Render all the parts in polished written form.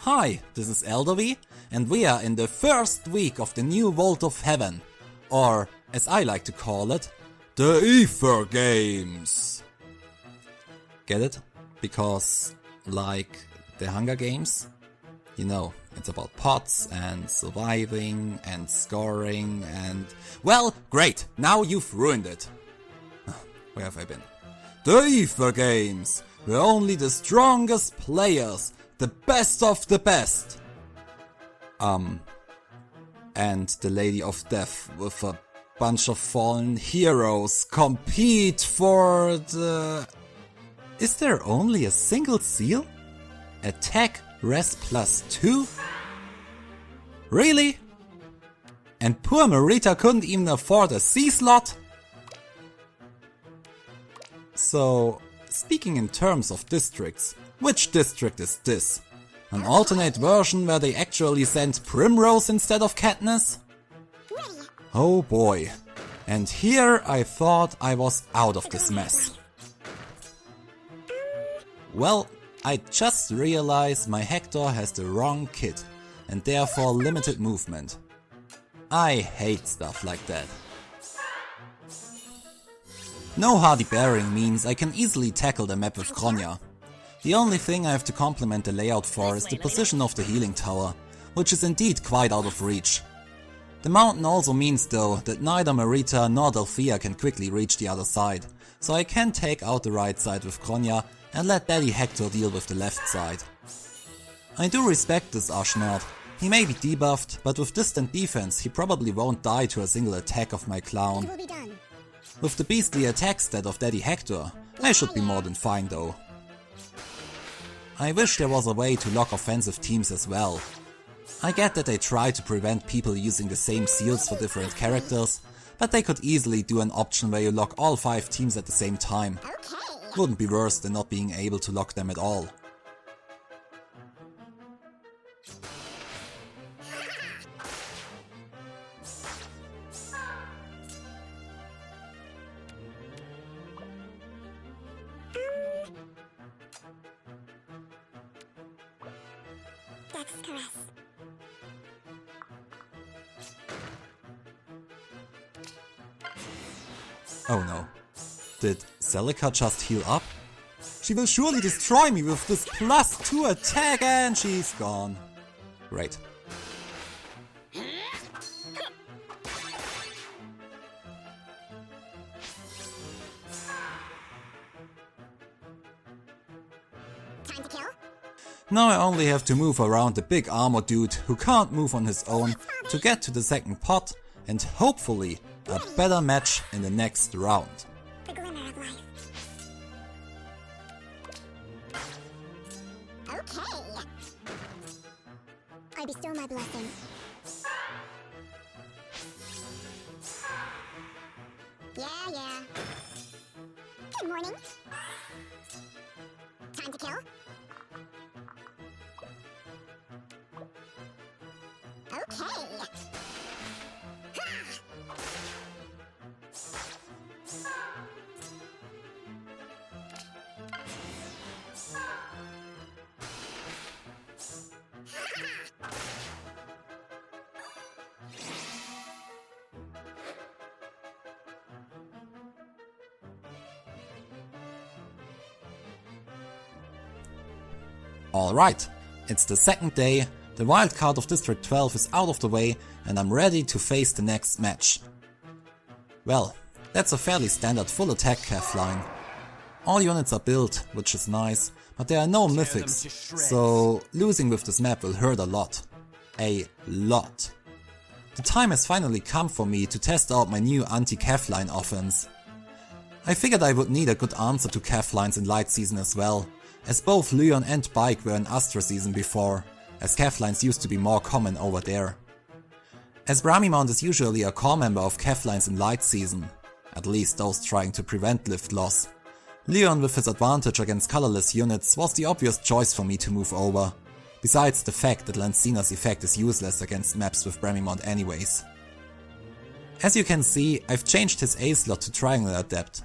Hi, this is Eldervi, and we are in the first week of the new Vault of Heaven, or as I like to call it, the Aether Games. Get it? Because, like the Hunger Games, you know, it's about pots and surviving and scoring and... Well, great, now you've ruined it. Where have I been? The Aether Games, where only the strongest players, the best of the best. And the Lady of Death with a bunch of fallen heroes compete for the... Is there only a single seal? Attack Res +2? Really? And poor Marita couldn't even afford a C slot? So, speaking in terms of districts, which district is this? An alternate version where they actually sent Primrose instead of Katniss? Oh boy. And here I thought I was out of this mess. Well, I just realized my Hector has the wrong kit and therefore limited movement. I hate stuff like that. No hardy bearing means I can easily tackle the map with Kronya. The only thing I have to compliment the layout for is the position of the healing tower, which is indeed quite out of reach. The mountain also means though that neither Marita nor Delphia can quickly reach the other side, so I can take out the right side with Kronya and let Daddy Hector deal with the left side. I do respect this Ashnard. He may be debuffed, but with distant defense he probably won't die to a single attack of my clown. With the beastly attack stat of Daddy Hector, I should be more than fine though. I wish there was a way to lock offensive teams as well. I get that they try to prevent people using the same seals for different characters, but they could easily do an option where you lock all 5 teams at the same time. Wouldn't be worse than not being able to lock them at all. Oh no. Did Celica just heal up? She will surely destroy me with this +2 attack and she's gone. Great. Time to kill? Now I only have to move around the big armor dude who can't move on his own to get to the second pot and hopefully a better match in the next round. The glimmer of life. Okay. I bestow my blessing. Yeah. Good morning. Time to kill? Okay. Alright, it's the second day, the wildcard of District 12 is out of the way and I'm ready to face the next match. Well, that's a fairly standard full attack Cavline. All units are built, which is nice, but there are no mythics, so losing with this map will hurt a lot. A lot. The time has finally come for me to test out my new anti-Cavline offense. I figured I would need a good answer to Cavlines in Light Season as well, as both Lyon and Bike were in Astra Season before, as Cavlines used to be more common over there. As Bramimount is usually a core member of Cavlines in Light Season, at least those trying to prevent lift loss, Lyon with his advantage against colorless units was the obvious choice for me to move over, besides the fact that Lancina's effect is useless against maps with Bramimount anyways. As you can see, I've changed his A slot to Triangle Adept.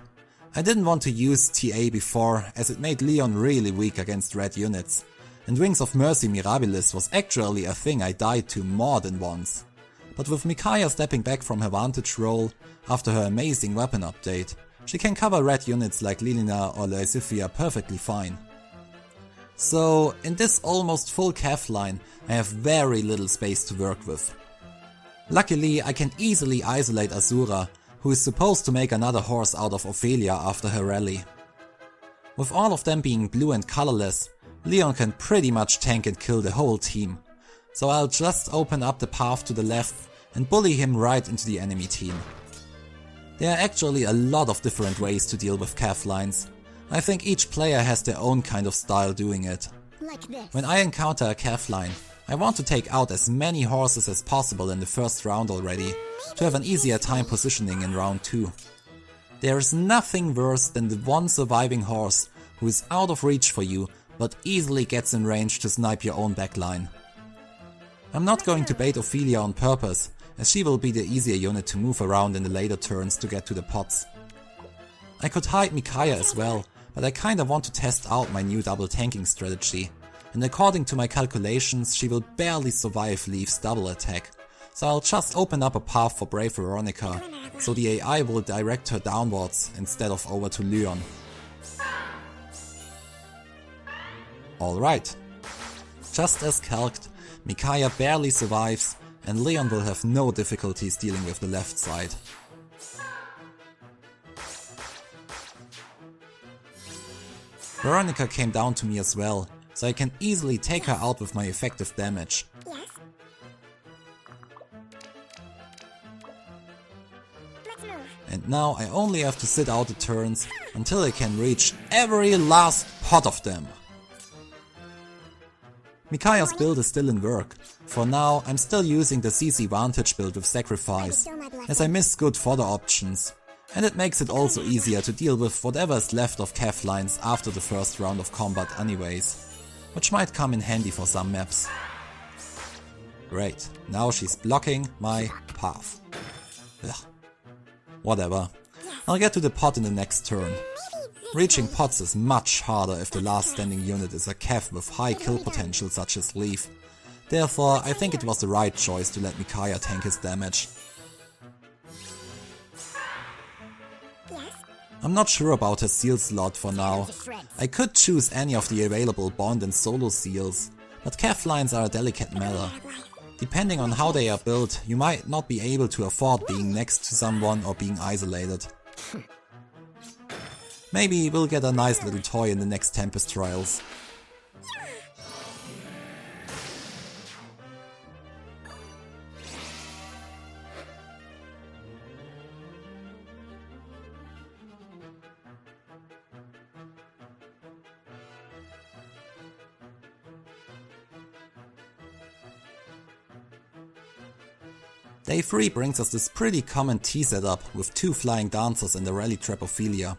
I didn't want to use TA before, as it made Lyon really weak against red units, and Wings of Mercy Mirabilis was actually a thing I died to more than once. But with Micaiah stepping back from her vantage role after her amazing weapon update, she can cover red units like Lilina or Lysithia perfectly fine. So in this almost full Cavline I have very little space to work with. Luckily I can easily isolate Azura, who is supposed to make another horse out of Ophelia after her rally. With all of them being blue and colorless, Leon can pretty much tank and kill the whole team, so I'll just open up the path to the left and bully him right into the enemy team. There are actually a lot of different ways to deal with Cavlines. I think each player has their own kind of style doing it. Like this. When I encounter a Cavline, I want to take out as many horses as possible in the first round already, to have an easier time positioning in round 2. There is nothing worse than the one surviving horse who is out of reach for you but easily gets in range to snipe your own backline. I'm not going to bait Ophelia on purpose, as she will be the easier unit to move around in the later turns to get to the pots. I could hide Micaiah as well, but I kinda want to test out my new double tanking strategy, and according to my calculations she will barely survive Leaf's double attack, so I'll just open up a path for Brave Veronica, so the AI will direct her downwards instead of over to Lyon. Alright. Just as calced, Micaiah barely survives and Leon will have no difficulties dealing with the left side. Veronica came down to me as well, so I can easily take her out with my effective damage. Yes. Let's move. And now I only have to sit out the turns until I can reach every last pot of them. Micaiah's build is still in work. For now, I'm still using the CC Vantage build with Sacrifice, as I miss good fodder options, and it makes it also easier to deal with whatever is left of Cavlines after the first round of combat anyways, which might come in handy for some maps. Great, now she's blocking my path. Ugh. Whatever, I'll get to the pot in the next turn. Reaching pots is much harder if the last standing unit is a Cav with high kill potential such as Leaf. Therefore, I think it was the right choice to let Micaiah tank his damage. Yes. I'm not sure about her seal slot for now. I could choose any of the available bond and solo seals, but Cavlines are a delicate matter. Depending on how they are built, you might not be able to afford being next to someone or being isolated. Maybe we'll get a nice little toy in the next Tempest Trials. Day 3 brings us this pretty common T setup with 2 flying dancers and a rally trap Ophelia.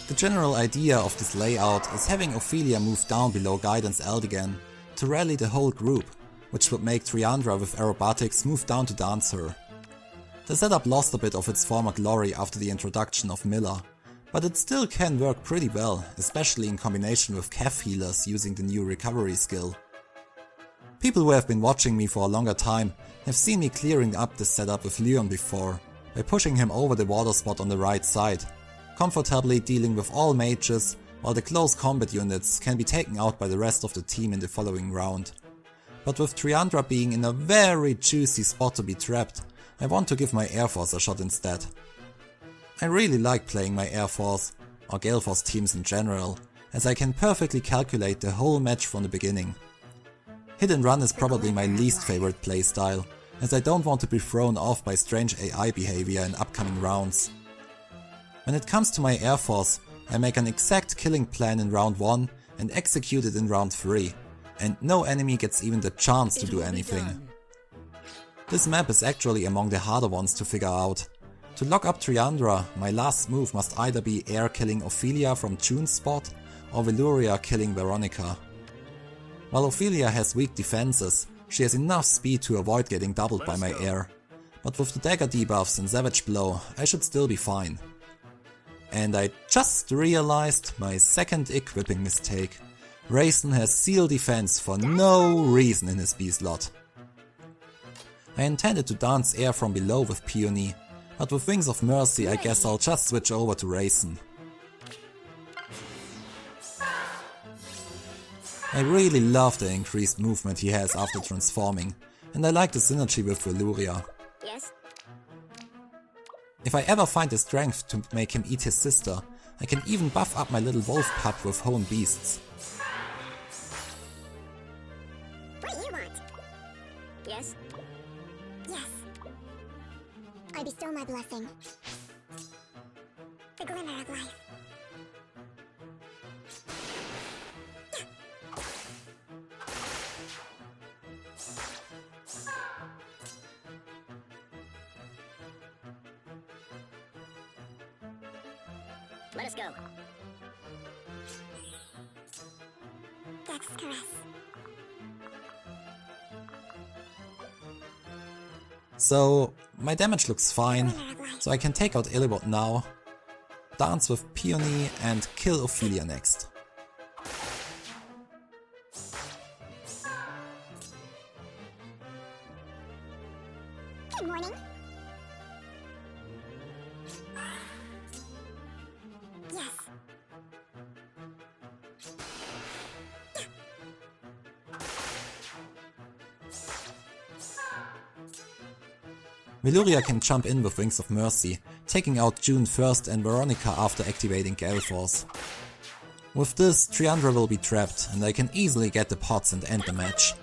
The general idea of this layout is having Ophelia move down below Guidance Eldergard to rally the whole group, which would make Triandra with aerobatics move down to dance her. The setup lost a bit of its former glory after the introduction of Miller, but it still can work pretty well, especially in combination with Cav healers using the new recovery skill. People who have been watching me for a longer time have seen me clearing up this setup with Leon before, by pushing him over the water spot on the right side, comfortably dealing with all mages, while the close combat units can be taken out by the rest of the team in the following round. But with Triandra being in a very juicy spot to be trapped, I want to give my Eirforce a shot instead. I really like playing my Eirforce, or Galeforce teams in general, as I can perfectly calculate the whole match from the beginning. Hit and run is probably my least favorite playstyle, as I don't want to be thrown off by strange AI behavior in upcoming rounds. When it comes to my Eirforce, I make an exact killing plan in round 1 and execute it in round 3, and no enemy gets even the chance to do anything. This map is actually among the harder ones to figure out. To lock up Triandra, my last move must either be air killing Ophelia from June's spot, or Veluria killing Veronica. While Ophelia has weak defenses, she has enough speed to avoid getting doubled by my air, but with the dagger debuffs and Savage Blow, I should still be fine. And I just realized my second equipping mistake. Raisin has Seal Defense for no reason in his B slot. I intended to dance air from below with Peony, but with Wings of Mercy I guess I'll just switch over to Raisin. I really love the increased movement he has after transforming, and I like the synergy with Veluria. Yes. If I ever find the strength to make him eat his sister, I can even buff up my little wolf pup with Hone Beasts. What do you want? Yes. Yes. I bestow my blessing. The glimmer of life. Let us go. Dex caress. So, my damage looks fine, so I can take out Edelgard now, dance with Peony and kill Ophelia next. Good morning. Yes. Veluria can jump in with Wings of Mercy, taking out June first and Veronica after activating Eirforce. With this, Triandra will be trapped, and I can easily get the pots and end the match.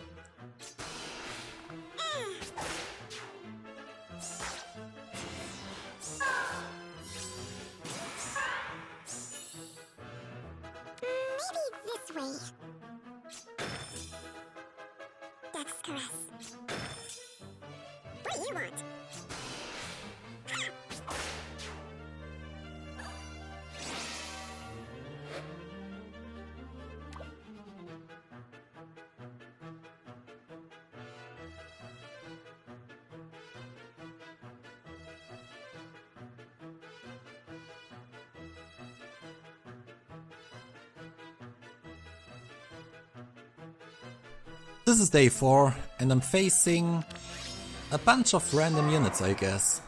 Maybe this way. Dex caress. What do you want? This is day 4, and I'm facing a bunch of random units, I guess.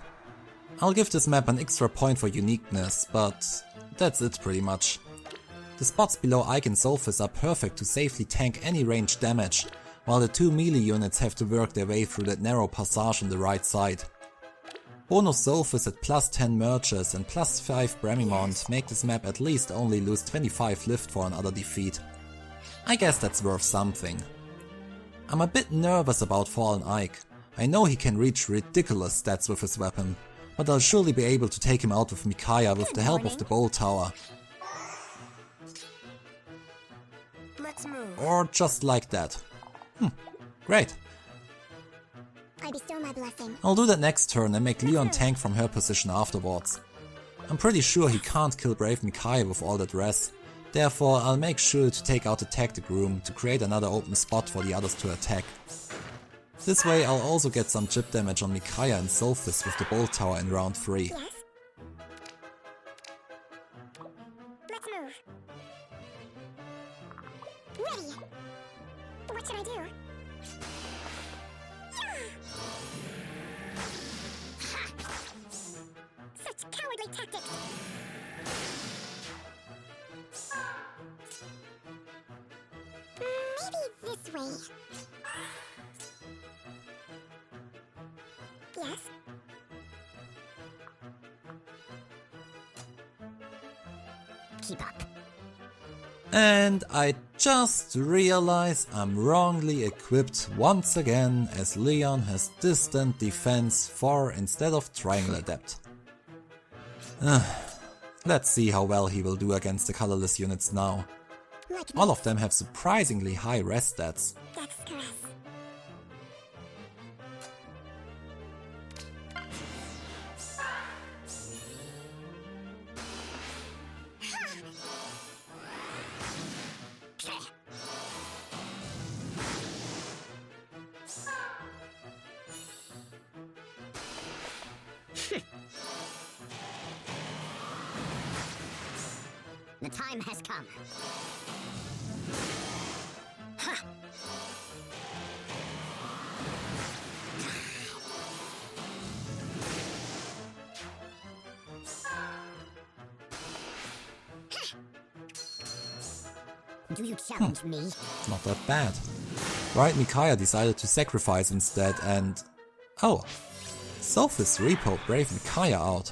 I'll give this map an extra point for uniqueness, but that's it pretty much. The spots below Ike and Sophis are perfect to safely tank any ranged damage, while the 2 melee units have to work their way through that narrow passage on the right side. Bonus Sophis at plus 10 merges and plus 5 Bramimont make this map at least only lose 25 lift for another defeat. I guess that's worth something. I'm a bit nervous about Fallen Ike. I know he can reach ridiculous stats with his weapon, but I'll surely be able to take him out with Micaiah with the help of the Bowl Tower. Let's move. Or just like that. Great. I bestow my blessing. I'll do that next turn and make Leon tank from her position afterwards. I'm pretty sure he can't kill Brave Micaiah with all that res. Therefore, I'll make sure to take out the tactic room to create another open spot for the others to attack. This way I'll also get some chip damage on Micaiah and Sophis with the Bowl Tower in round 3. Yes. Let's move. Ready. What should I do? Such cowardly tactics. Maybe this way. Yes. Keep up. And I just realized I'm wrongly equipped once again, as Leon has Distant Defense 4 instead of Triangle Adept. Let's see how well he will do against the colorless units now. Like All of them have surprisingly high rest stats. Dex caress. The time has come. Do you challenge me? Not that bad. Right, Micaiah decided to sacrifice instead and... Oh! Sophis repo Brave Micaiah out.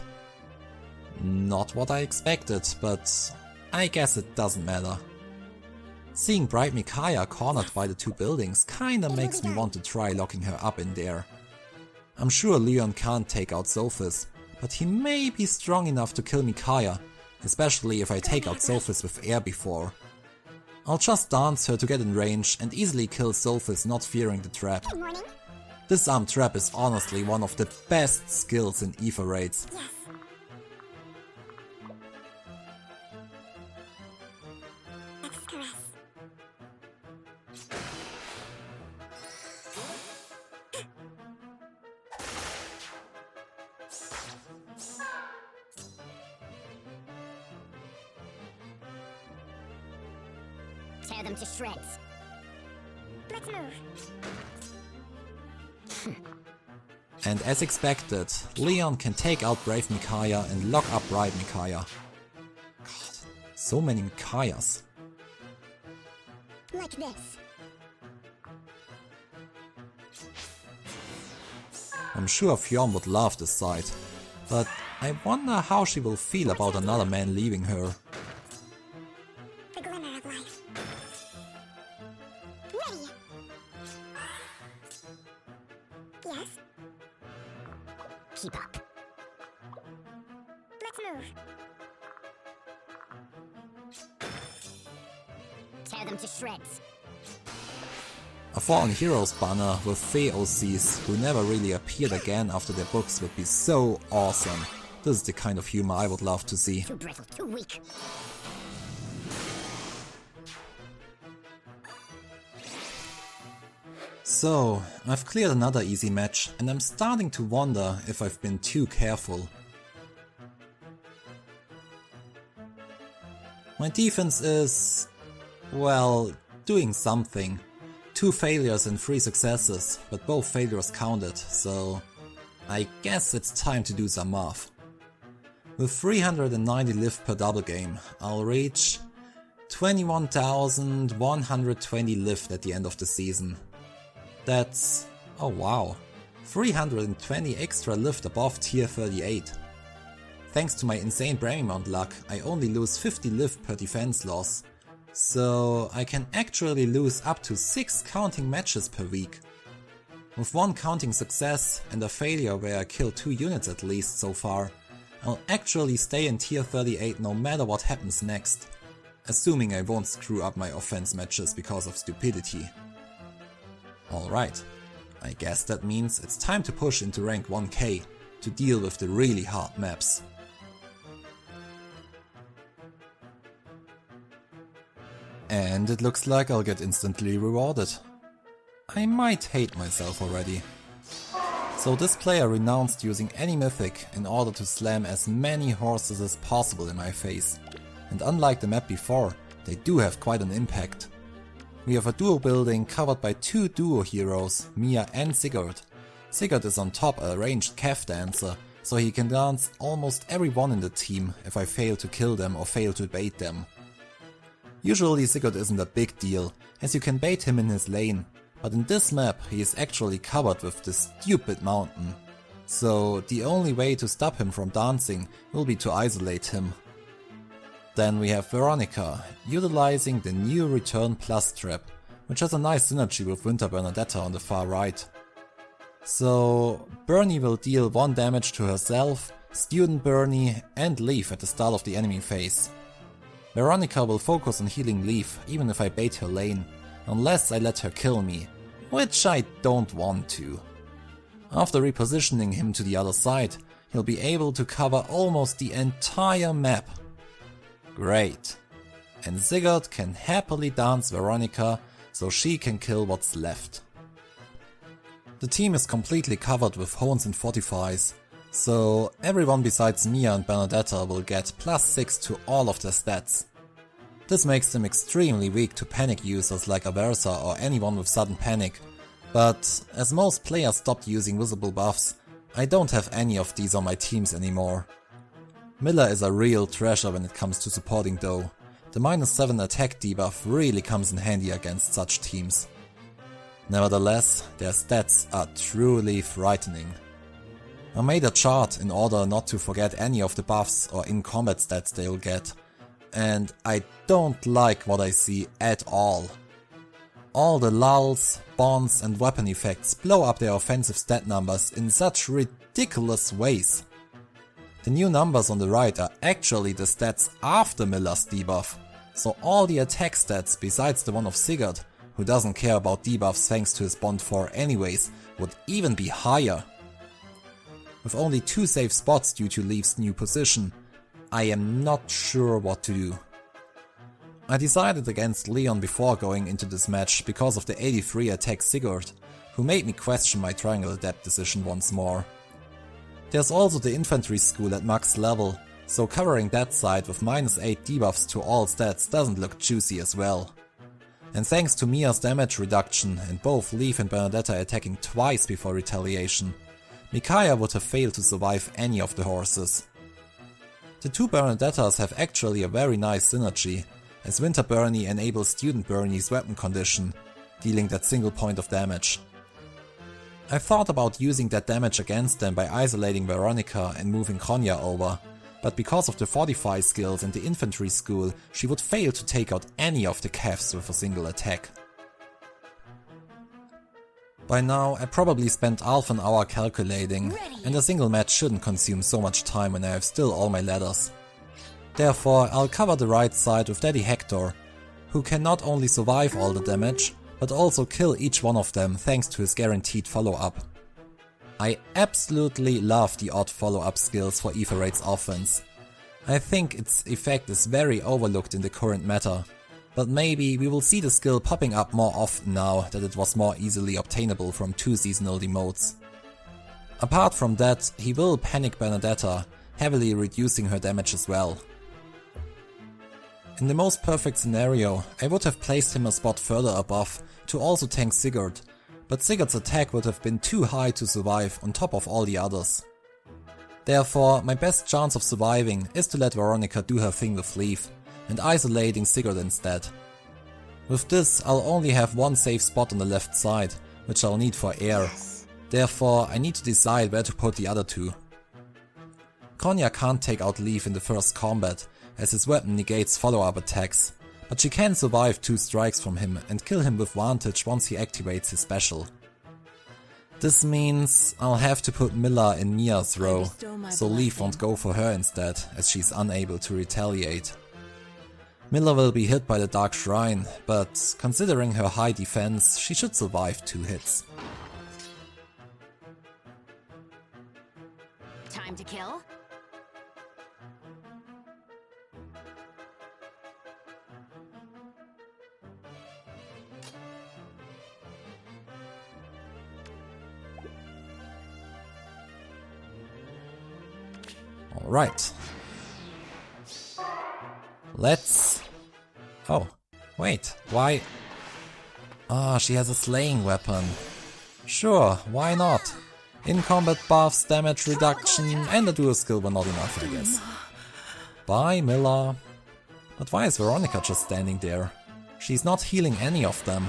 Not what I expected, but I guess it doesn't matter. Seeing Bright Micaiah cornered by the two buildings kinda makes me want to try locking her up in there. I'm sure Lyon can't take out Sophis, but he may be strong enough to kill Micaiah, especially if I take out Sophis with air before. I'll just dance her to get in range and easily kill Sophis not fearing the trap. Good morning. This arm trap is honestly one of the best skills in Aether raids. Yes. X caress. Tear them to shreds. Let's move. And as expected, Lyon can take out Brave Micaiah and lock up Bright Micaiah. God, so many Micaiahs. Like this. I'm sure Fjorm would love this sight, but I wonder how she will feel about another man leaving her. The glimmer of life. Ready. Yes. Keep up. Let's move. Tear them to shreds. A Fallen Heroes banner with Fey OCs who never really appeared again after their books would be so awesome. This is the kind of humor I would love to see. Too brittle, too weak. So, I've cleared another easy match and I'm starting to wonder if I've been too careful. My defense is... well, doing something. 2 failures and 3 successes, but both failures counted, so I guess it's time to do some math. With 390 lift per double game, I'll reach 21,120 lift at the end of the season. That's... oh wow, 320 extra lift above tier 38. Thanks to my insane Brain Mount luck, I only lose 50 lift per defense loss. So I can actually lose up to 6 counting matches per week. With 1 counting success and a failure where I killed 2 units at least so far, I'll actually stay in tier 38 no matter what happens next. Assuming I won't screw up my offense matches because of stupidity. Alright, I guess that means it's time to push into rank 1k to deal with the really hard maps. And it looks like I'll get instantly rewarded. I might hate myself already. So this player renounced using any mythic in order to slam as many horses as possible in my face. And unlike the map before, they do have quite an impact. We have a duo building covered by 2 duo heroes, Mia and Sigurd. Sigurd is on top a ranged Cav dancer, so he can dance almost everyone in the team if I fail to kill them or fail to bait them. Usually Sigurd isn't a big deal, as you can bait him in his lane, but in this map he is actually covered with this stupid mountain. So the only way to stop him from dancing will be to isolate him. Then we have Veronica, utilizing the new Return Plus trap, which has a nice synergy with Winter Bernadetta on the far right. So Bernie will deal 1 damage to herself, Student Bernie and Leaf at the start of the enemy phase. Veronica will focus on healing Leaf even if I bait her lane, unless I let her kill me, which I don't want to. After repositioning him to the other side, he'll be able to cover almost the entire map. Great. And Sigurd can happily dance Veronica so she can kill what's left. The team is completely covered with Hones and Fortifies, so everyone besides Mia and Bernadetta will get +6 to all of their stats. This makes them extremely weak to panic users like Aversa or anyone with sudden panic, but as most players stopped using visible buffs, I don't have any of these on my teams anymore. Miller is a real treasure when it comes to supporting though. The -7 attack debuff really comes in handy against such teams. Nevertheless, their stats are truly frightening. I made a chart in order not to forget any of the buffs or in-combat stats they'll get, and I don't like what I see at all. All the lulls, bonds and weapon effects blow up their offensive stat numbers in such ridiculous ways. The new numbers on the right are actually the stats after Miller's debuff, so all the attack stats besides the one of Sigurd, who doesn't care about debuffs thanks to his bond 4 anyways, would even be higher. With only 2 safe spots due to Leaf's new position, I am not sure what to do. I decided against Lyon before going into this match because of the 83 attack Sigurd, who made me question my triangle adept decision once more. There's also the infantry school at max level, so covering that side with -8 debuffs to all stats doesn't look juicy as well. And thanks to Mia's damage reduction and both Leaf and Bernadetta attacking twice before retaliation, Micaiah would have failed to survive any of the horses. The two Bernadettas have actually a very nice synergy, as Winter Bernie enables Student Bernie's weapon condition, dealing that single point of damage. I thought about using that damage against them by isolating Veronica and moving Kronya over, but because of the Fortify skills and the infantry school, she would fail to take out any of the Cavs with a single attack. By now, I probably spent half an hour calculating, and a single match shouldn't consume so much time when I have still all my ladders. Therefore, I'll cover the right side with Daddy Hector, who can not only survive all the damage, but also kill each one of them thanks to his guaranteed follow-up. I absolutely love the odd follow-up skills for Eirforce's offense. I think its effect is very overlooked in the current meta, but maybe we will see the skill popping up more often now that it was more easily obtainable from 2 seasonal demotes. Apart from that, he will panic Bernadetta, heavily reducing her damage as well. In the most perfect scenario, I would have placed him a spot further above to also tank Sigurd, but Sigurd's attack would have been too high to survive on top of all the others. Therefore, my best chance of surviving is to let Veronica do her thing with Leaf, and isolating Sigurd instead. With this, I'll only have one safe spot on the left side, which I'll need for air. Therefore, I need to decide where to put the other two. Kronya can't take out Leaf in the first combat, as his weapon negates follow-up attacks, but she can survive 2 strikes from him and kill him with vantage once he activates his special. This means I'll have to put Milla in Mia's row, so Leaf won't go for her instead, as she's unable to retaliate. Milla will be hit by the Dark Shrine, but considering her high defense, she should survive 2 hits. Time to kill? Alright. Let's... Oh, wait, why... Ah, she has a slaying weapon. Sure, why not? In combat buffs, damage reduction, and a dual skill were not enough, I guess. Bye, Milla. But why is Veronica just standing there? She's not healing any of them.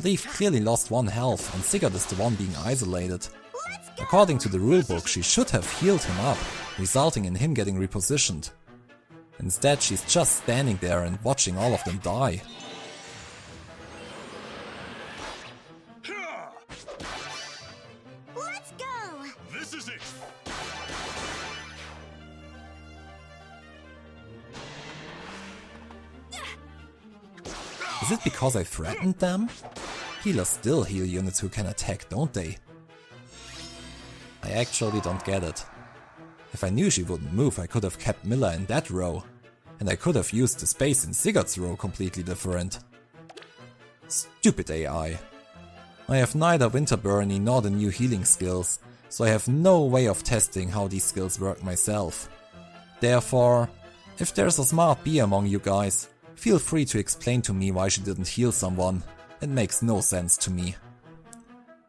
Leaf clearly lost 1 health, and Sigurd is the one being isolated. According to the rulebook, she should have healed him up, resulting in him getting repositioned. Instead, she's just standing there and watching all of them die. Let's go! This is it! Is it because I threatened them? Healers still heal units who can attack, don't they? I actually don't get it. If I knew she wouldn't move, I could have kept Milla in that row. And I could have used the space in Sigurd's row completely different. Stupid AI. I have neither Winter Bernie nor the new healing skills, so I have no way of testing how these skills work myself. Therefore, if there's a smart bee among you guys, feel free to explain to me why she didn't heal someone. It makes no sense to me.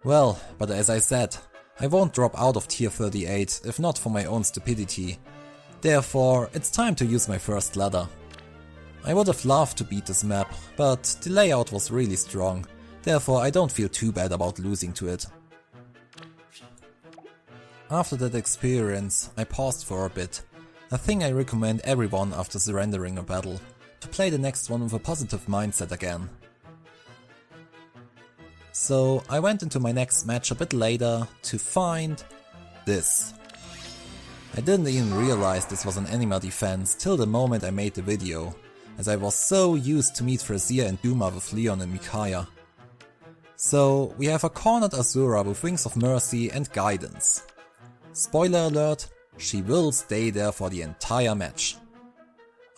Well, but as I said, I won't drop out of tier 38 if not for my own stupidity. Therefore, it's time to use my first ladder. I would have loved to beat this map, but the layout was really strong, therefore I don't feel too bad about losing to it. After that experience, I paused for a bit, a thing I recommend everyone after surrendering a battle, to play the next one with a positive mindset again. So I went into my next match a bit later to find this. I didn't even realize this was an Anima defense till the moment I made the video, as I was so used to meet Frazier and Duma with Lyon and Micaiah. So we have a cornered Asura with Wings of Mercy and Guidance. Spoiler alert, she will stay there for the entire match.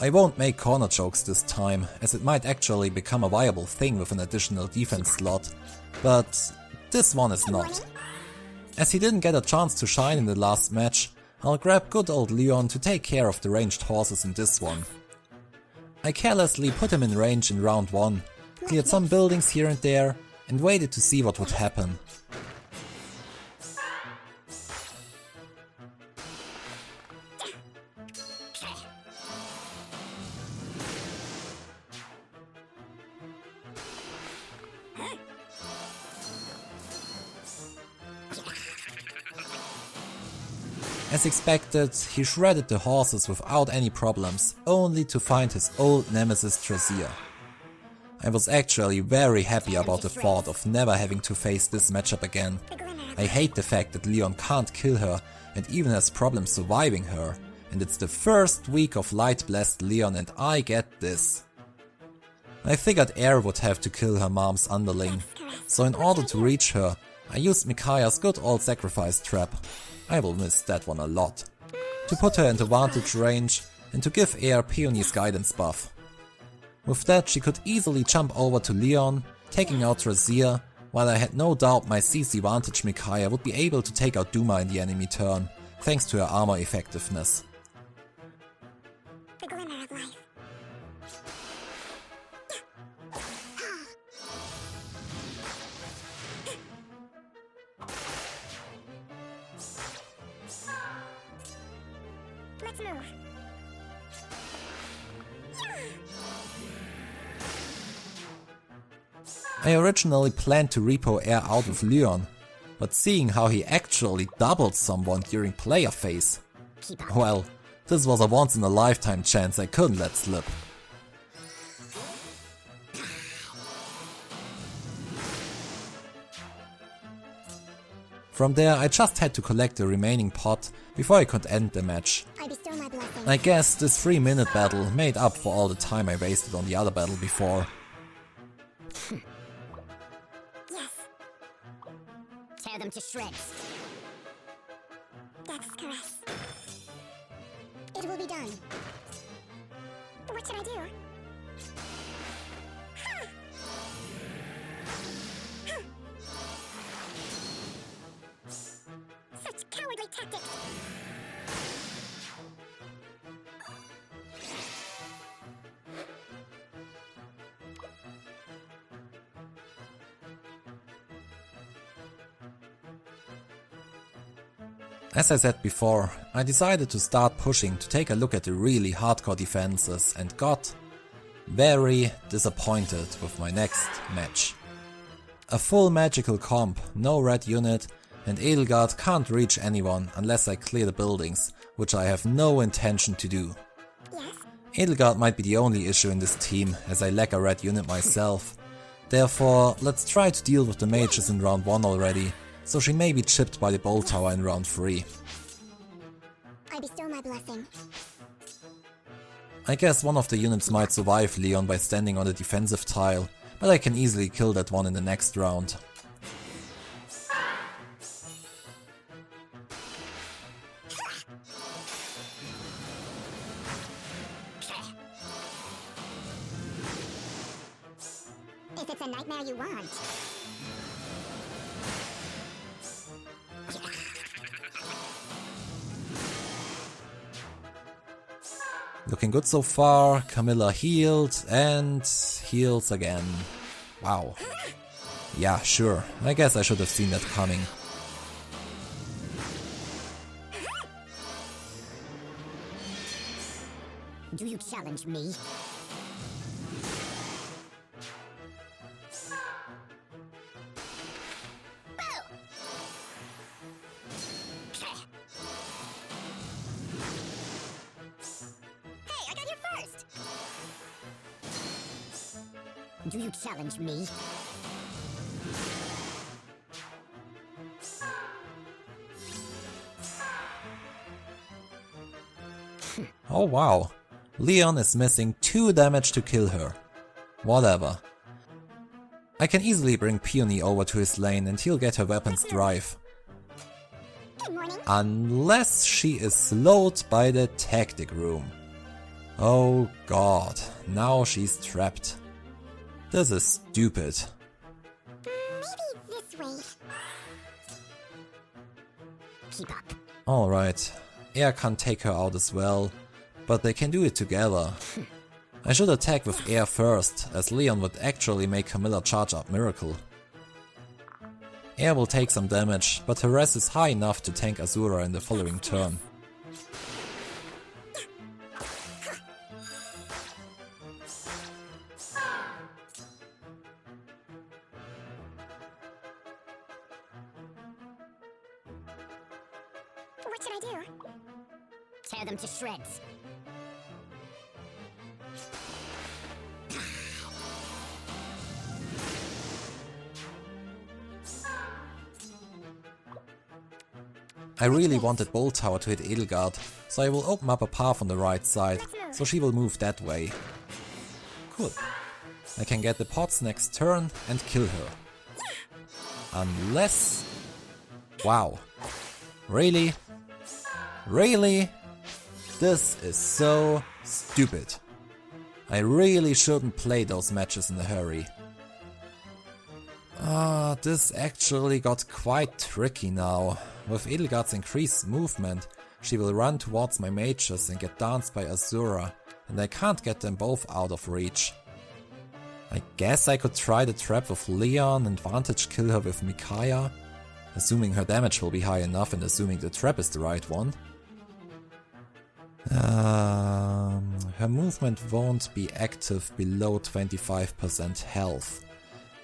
I won't make corner jokes this time, as it might actually become a viable thing with an additional defense slot, but this one is not. As he didn't get a chance to shine in the last match, I'll grab good old Lyon to take care of the ranged horses in this one. I carelessly put him in range in round 1, cleared some buildings here and there, and waited to see what would happen. As expected, he shredded the horses without any problems, only to find his old nemesis Frazier. I was actually very happy about the thought of never having to face this matchup again. I hate the fact that Lyon can't kill her and even has problems surviving her, and it's the first week of Light Blessed Lyon and I get this. I figured Air would have to kill her mom's underling, so in order to reach her, I used Micaiah's good old sacrifice trap. I will miss that one a lot. To put her into vantage range and to give Air Peony's guidance buff. With that she could easily jump over to Lyon, taking out Frazier, while I had no doubt my CC vantage Micaiah would be able to take out Duma in the enemy turn, thanks to her armor effectiveness. The glimmer of life. Let's move. I originally planned to repo Air out with Lyon, but seeing how he actually doubled someone during player phase, well, this was a once in a lifetime chance I couldn't let slip. From there I just had to collect the remaining pot before I could end the match. I bestow my blessing. I guess this 3-minute battle made up for all the time I wasted on the other battle before. Yes. Tear them to shreds. Death's caress. It will be done. What should I do? Such cowardly tactics. As I said before, I decided to start pushing to take a look at the really hardcore defenses and got very disappointed with my next match. A full magical comp, no red unit, and Edelgard can't reach anyone unless I clear the buildings, which I have no intention to do. Yes. Edelgard might be the only issue in this team, as I lack a red unit myself. Therefore, let's try to deal with the mages in round 1 already, so she may be chipped by the bolt tower in round 3. I bestow my blessing. I guess one of the units might survive Lyon by standing on the defensive tile, but I can easily kill that one in the next round. If it's a nightmare you want. Looking good so far. Camilla healed and heals again. Wow. Yeah, sure. I guess I should have seen that coming. Do you challenge me? Hey, I got here first! Do you challenge me? Oh wow. Leon is missing 2 damage to kill her. Whatever. I can easily bring Peony over to his lane and he'll get her weapons drive. Good morning. Unless she is slowed by the tactic room. Oh god, now she's trapped. This is stupid. Maybe this way. Keep up. Alright, Air can't take her out as well, but they can do it together. I should attack with Air first, as Leon would actually make Camilla charge up Miracle. Air will take some damage, but her res is high enough to tank Azura in the following turn. What should I do? Tear them to shreds. I really wanted Bolt Tower to hit Edelgard, so I will open up a path on the right side, so she will move that way. Cool. I can get the pots next turn and kill her. Unless... Wow. Really? Really? This is so stupid. I really shouldn't play those matches in a hurry. This actually got quite tricky now. With Edelgard's increased movement, she will run towards my mages and get danced by Azura, and I can't get them both out of reach. I guess I could try the trap with Leon and vantage kill her with Micaiah, assuming her damage will be high enough and assuming the trap is the right one. Her movement won't be active below 25% health.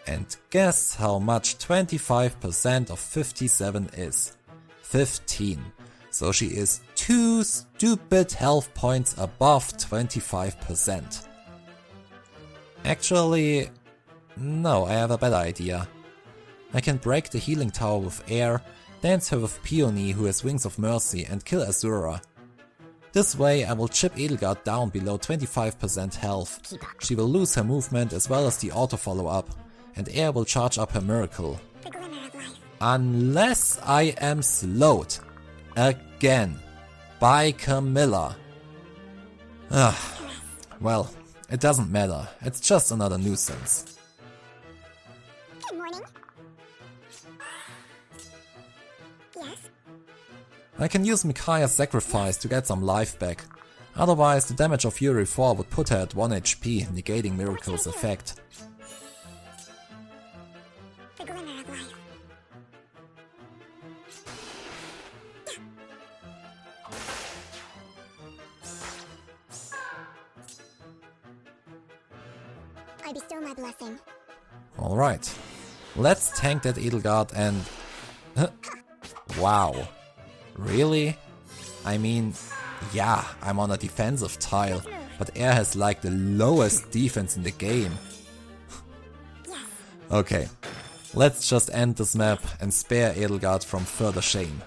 And guess how much 25% of 57 is? 15. So she is 2 stupid health points above 25%. Actually, no, I have a better idea. I can break the healing tower with Air, dance her with Peony who has Wings of Mercy and kill Azura. This way I will chip Edelgard down below 25% health. She will lose her movement as well as the auto follow up, and Air will charge up her Miracle. The glimmer of life. Unless I am slowed. Again. By Camilla. Well, it doesn't matter. It's just another nuisance. Good morning. Yes? I can use Micaiah's sacrifice to get some life back. Otherwise, the damage of Fury 4 would put her at 1 HP, negating Miracle's effect. The glimmer of life. I bestow my blessing. Alright. Let's tank that Edelgard and... Wow. Really? I mean, yeah, I'm on a defensive tile, but Air has like the lowest defense in the game. Okay, let's just end this map and spare Edelgard from further shame.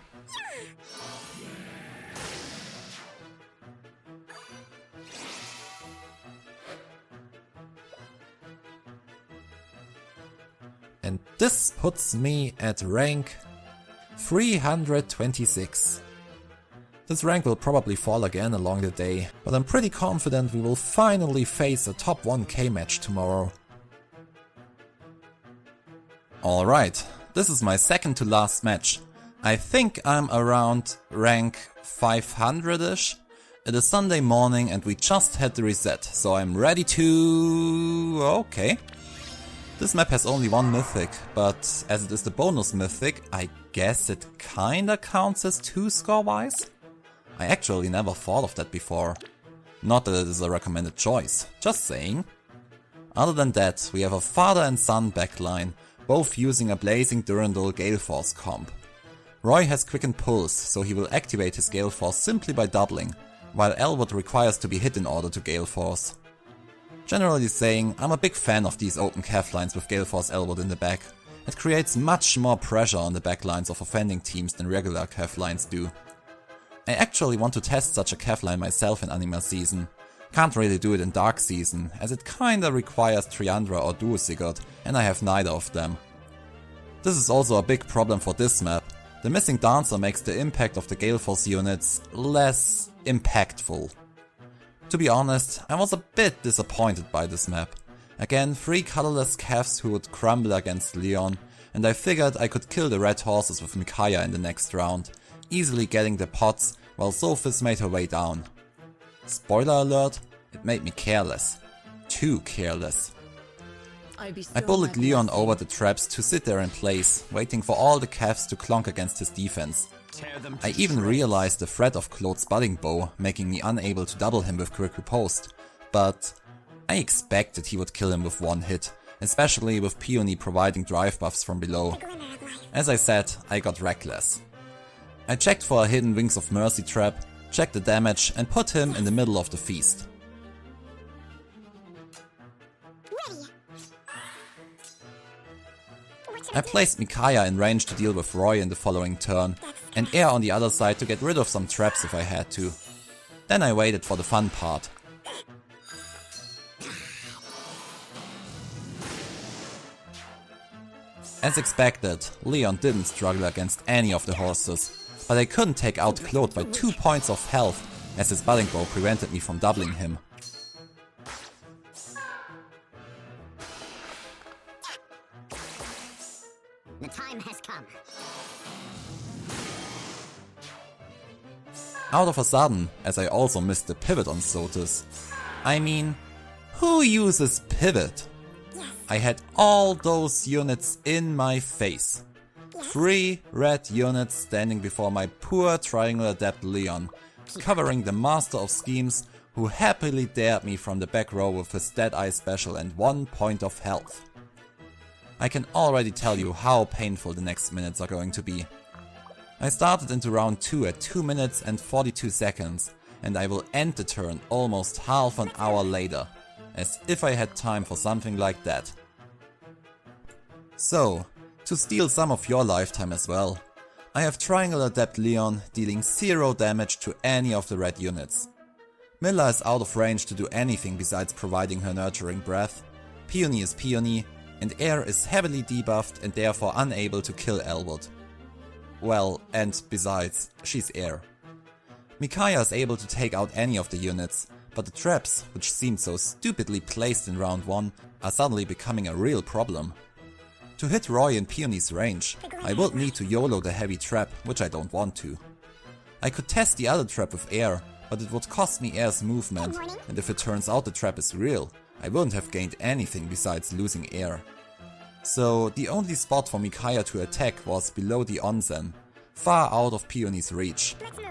And this puts me at rank 326. This rank will probably fall again along the day, but I'm pretty confident we will finally face a top 1k match tomorrow. Alright, this is my second to last match. I think I'm around rank 500ish. It is Sunday morning and we just had the reset, so I'm ready to... okay. This map has only one mythic, but as it is the bonus mythic, I guess it kinda counts as 2 score-wise? I actually never thought of that before. Not that it is a recommended choice, just saying. Other than that, we have a father and son backline, both using a Blazing Durandal Galeforce comp. Roy has Quickened Pulse, so he will activate his Galeforce simply by doubling, while Elwood requires to be hit in order to Galeforce. Generally saying, I'm a big fan of these open Cavlines with Galeforce Elwood in the back. It creates much more pressure on the backlines of offending teams than regular Cavlines do. I actually want to test such a Cavline myself in Anima season. Can't really do it in Dark season, as it kinda requires Triandra or Duosigurd, and I have neither of them. This is also a big problem for this map. The missing dancer makes the impact of the Galeforce units less impactful. To be honest, I was a bit disappointed by this map. Again, 3 colorless Cavs who would crumble against Lyon, and I figured I could kill the red horses with Micaiah in the next round, easily getting the pots while Sophis made her way down. Spoiler alert, it made me careless. Too careless. I bullied Lyon over the traps to sit there in place, waiting for all the Cavs to clonk against his defense. I even realized the threat of Claude's budding bow, making me unable to double him with Quick Riposte, but I expected he would kill him with 1 hit, especially with Peony providing drive buffs from below. As I said, I got reckless. I checked for a hidden Wings of Mercy trap, checked the damage and put him in the middle of the feast. I placed Micaiah in range to deal with Roy in the following turn, and Air on the other side to get rid of some traps if I had to. Then I waited for the fun part. As expected, Lyon didn't struggle against any of the horses, but I couldn't take out Claude by 2 points of health, as his budding bow prevented me from doubling him. The time has come. Out of a sudden, as I also missed the pivot on Sotis. I mean, who uses pivot? I had all those units in my face. 3 red units standing before my poor triangle adept Lyon, covering the master of schemes who happily dared me from the back row with his Deadeye special and 1 point of health. I can already tell you how painful the next minutes are going to be. I started into round 2 at 2 minutes and 42 seconds, and I will end the turn almost half an hour later, as if I had time for something like that. So, to steal some of your lifetime as well, I have Triangle Adept Lyon dealing 0 damage to any of the red units. Milla is out of range to do anything besides providing her nurturing breath, Peony is Peony, and Air is heavily debuffed and therefore unable to kill Elwood. Well, and besides, she's Air. Micaiah is able to take out any of the units, but the traps, which seemed so stupidly placed in round 1, are suddenly becoming a real problem. To hit Roy in Peony's range, I would need to YOLO the heavy trap, which I don't want to. I could test the other trap with Air, but it would cost me Air's movement, and if it turns out the trap is real, I wouldn't have gained anything besides losing Air. So the only spot for Micaiah to attack was below the onsen, far out of Peony's reach. Let's move.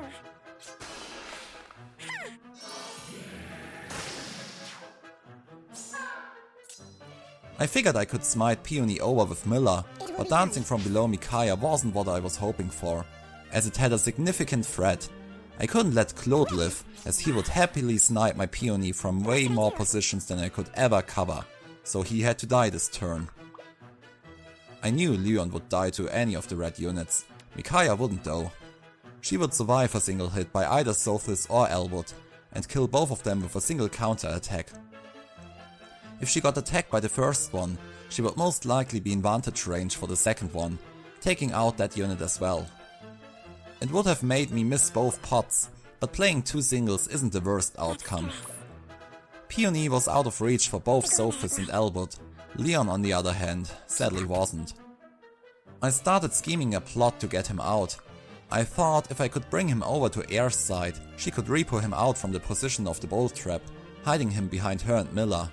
I figured I could smite Peony over with Miller, but dancing from below Micaiah wasn't what I was hoping for, as it had a significant threat. I couldn't let Claude live, as he would happily snipe my Peony from way more positions than I could ever cover, so he had to die this turn. I knew Lyon would die to any of the red units, Micaiah wouldn't though. She would survive a single hit by either Sophis or Elwood, and kill both of them with a single counter attack. If she got attacked by the first one, she would most likely be in vantage range for the second one, taking out that unit as well. It would have made me miss both pots, but playing 2 singles isn't the worst outcome. Peony was out of reach for both Sophis and Elwood, Lyon on the other hand, sadly wasn't. I started scheming a plot to get him out. I thought if I could bring him over to Air's side, she could repo him out from the position of the bolt trap, hiding him behind her and Miller.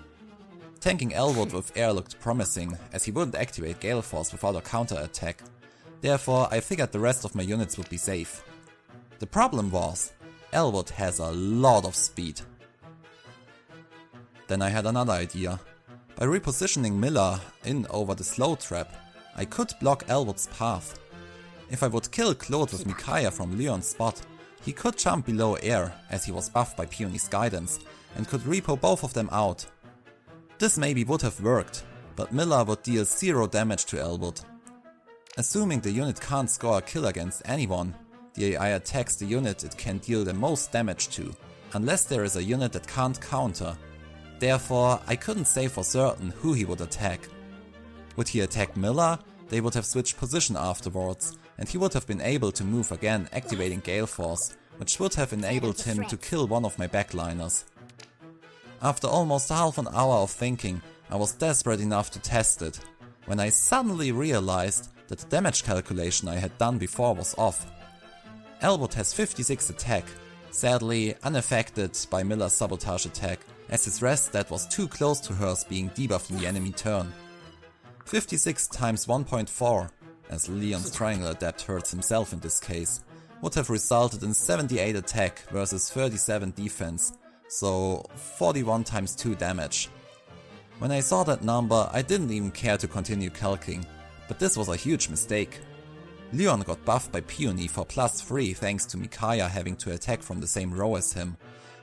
Tanking Elwood with Air looked promising, as he wouldn't activate Galeforce without a counter-attack. Therefore, I figured the rest of my units would be safe. The problem was, Elwood has a lot of speed. Then I had another idea. By repositioning Miller in over the slow trap, I could block Elwood's path. If I would kill Claude with Micaiah from Lyon's spot, he could jump below Air as he was buffed by Peony's guidance and could repo both of them out. This maybe would have worked, but Miller would deal 0 damage to Elwood. Assuming the unit can't score a kill against anyone, the AI attacks the unit it can deal the most damage to, unless there is a unit that can't counter. Therefore, I couldn't say for certain who he would attack. Would he attack Miller? They would have switched position afterwards, and he would have been able to move again, activating Galeforce, which would have enabled him to kill one of my backliners. After almost half an hour of thinking, I was desperate enough to test it, when I suddenly realized that the damage calculation I had done before was off. Elwood has 56 attack, sadly unaffected by Miller's sabotage attack, as his rest stat was too close to hers being debuffed in the enemy turn. 56 times 1.4, as Lyon's triangle adept hurts himself in this case, would have resulted in 78 attack versus 37 defense, so 41 times 2 damage. When I saw that number, I didn't even care to continue calcing, but this was a huge mistake. Lyon got buffed by Peony for +3 thanks to Micaiah having to attack from the same row as him,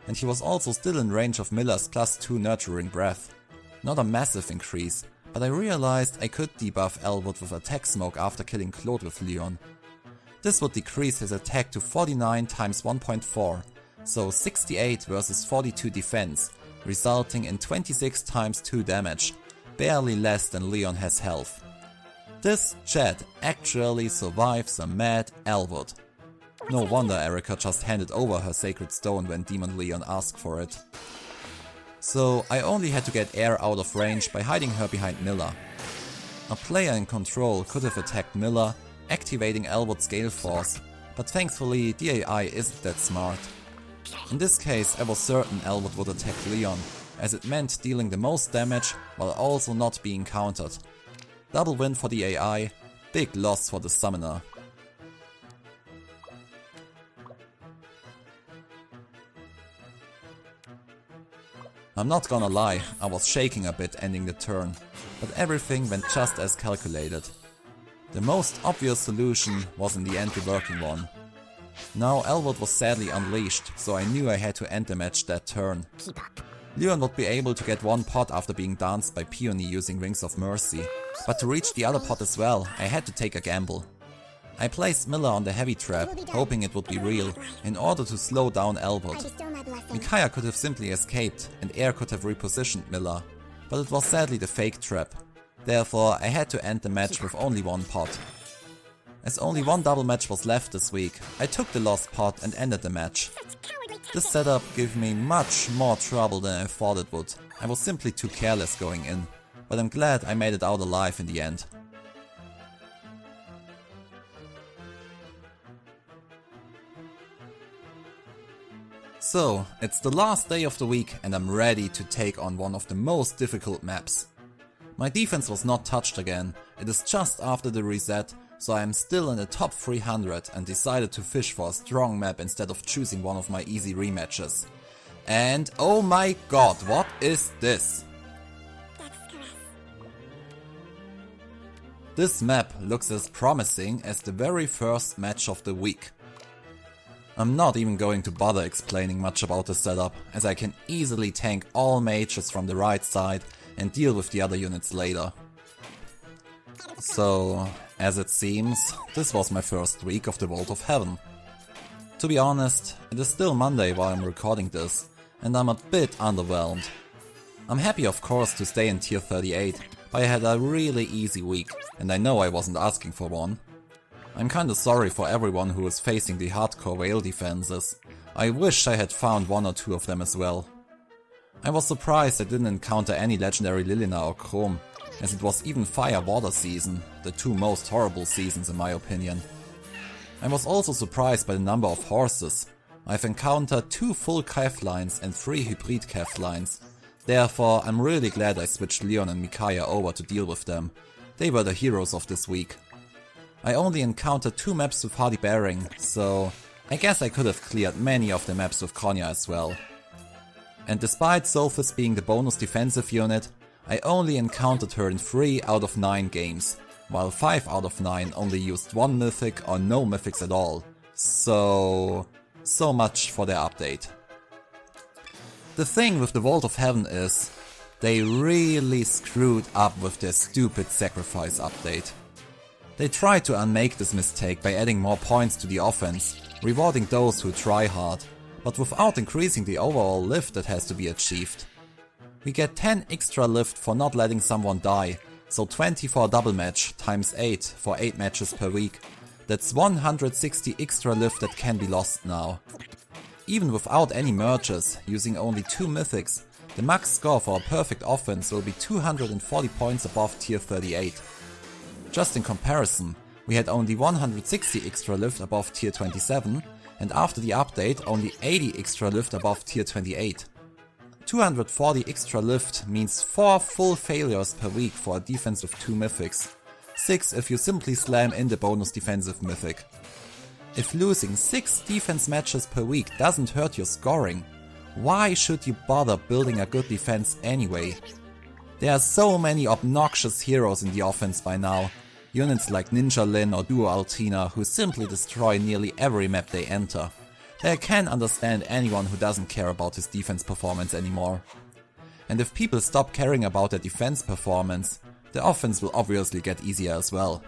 and he was also still in range of Miller's +2 Nurturing Breath. Not a massive increase, but I realized I could debuff Elwood with attack smoke after killing Claude with Lyon. This would decrease his attack to 49 times 1.4, so 68 versus 42 defense, resulting in 26 times 2 damage, barely less than Lyon has health. This Chat actually survives a mad Elwood. No wonder Erica just handed over her sacred stone when Demon Lyon asked for it. So I only had to get Air out of range by hiding her behind Miller. A player in control could have attacked Miller, activating Elwood's Galeforce, but thankfully the AI isn't that smart. In this case I was certain Elwood would attack Lyon, as it meant dealing the most damage while also not being countered. Double win for the AI, big loss for the summoner. I'm not gonna lie, I was shaking a bit ending the turn, but everything went just as calculated. The most obvious solution was in the end the working one. Now Elwood was sadly unleashed, so I knew I had to end the match that turn. Lyon would be able to get one pot after being danced by Peony using Rings of Mercy, but to reach the other pot as well, I had to take a gamble. I placed Miller on the heavy trap, hoping it would be real, in order to slow down Elwood. Micaiah could have simply escaped, and Air could have repositioned Miller, but it was sadly the fake trap. Therefore, I had to end the match with only one pot. As only one double match was left this week, I took the lost pot and ended the match. This setup gave me much more trouble than I thought it would. I was simply too careless going in, but I'm glad I made it out alive in the end. So, it's the last day of the week and I'm ready to take on one of the most difficult maps. My defense was not touched again, it is just after the reset, so I am still in the top 300 and decided to fish for a strong map instead of choosing one of my easy rematches. And oh my god, what is this? This map looks as promising as the very first match of the week. I'm not even going to bother explaining much about the setup, as I can easily tank all mages from the right side and deal with the other units later. So, as it seems, this was my first week of the Vault of Heaven. To be honest, it is still Monday while I'm recording this, and I'm a bit underwhelmed. I'm happy of course to stay in tier 38, but I had a really easy week, and I know I wasn't asking for one. I'm kinda sorry for everyone who is facing the hardcore whale defenses. I wish I had found one or two of them as well. I was surprised I didn't encounter any legendary Lilina or Chrome, as it was even fire water season, the two most horrible seasons in my opinion. I was also surprised by the number of horses. I've encountered 2 full Cavlines and 3 hybrid Cavlines. Therefore, I'm really glad I switched Lyon and Micaiah over to deal with them. They were the heroes of this week. I only encountered 2 maps with Hardy Bearing, so I guess I could have cleared many of the maps with Kronya as well. And despite Sophis being the bonus defensive unit, I only encountered her in 3 out of 9 games, while 5 out of 9 only used 1 mythic or no mythics at all. So much for their update. The thing with the Vault of Heaven is, they really screwed up with their stupid sacrifice update. They tried to unmake this mistake by adding more points to the offense, rewarding those who try hard, but without increasing the overall lift that has to be achieved. We get 10 extra lift for not letting someone die, so 20 for a double match times 8 for 8 matches per week. That's 160 extra lift that can be lost now. Even without any merges, using only 2 mythics, the max score for a perfect offense will be 240 points above tier 38. Just in comparison, we had only 160 extra lift above tier 27, and after the update only 80 extra lift above tier 28. 240 extra lift means 4 full failures per week for a defense with 2 mythics, 6 if you simply slam in the bonus defensive mythic. If losing 6 defense matches per week doesn't hurt your scoring, why should you bother building a good defense anyway? There are so many obnoxious heroes in the offense by now, units like Ninja Lin or Duo Altina who simply destroy nearly every map they enter. I can understand anyone who doesn't care about his defense performance anymore. And if people stop caring about their defense performance, the offense will obviously get easier as well.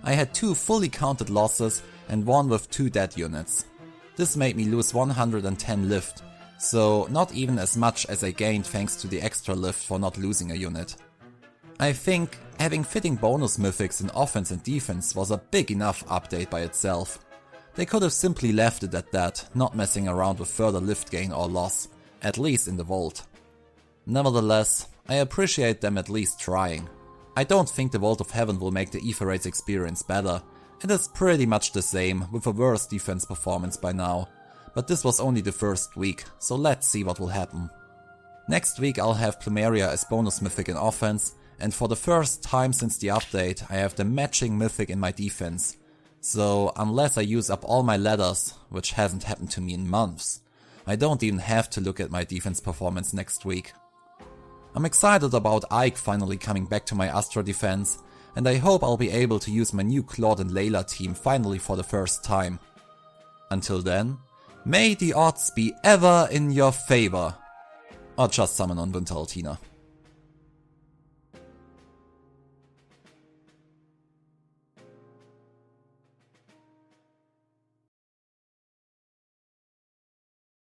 I had 2 fully counted losses and 1 with 2 dead units. This made me lose 110 lift, so not even as much as I gained thanks to the extra lift for not losing a unit. I think having fitting bonus mythics in offense and defense was a big enough update by itself. They could have simply left it at that, not messing around with further lift gain or loss, at least in the vault. Nevertheless, I appreciate them at least trying. I don't think the Vault of Heaven will make the Eirforce experience better. It is pretty much the same, with a worse defense performance by now. But this was only the first week, so let's see what will happen. Next week I'll have Plumeria as bonus mythic in offense, and for the first time since the update I have the matching mythic in my defense. So unless I use up all my ladders, which hasn't happened to me in months, I don't even have to look at my defense performance next week. I'm excited about Ike finally coming back to my Astra defense, and I hope I'll be able to use my new Claude and Layla team finally for the first time. Until then, may the odds be ever in your favor. Or just summon on Winter Altina.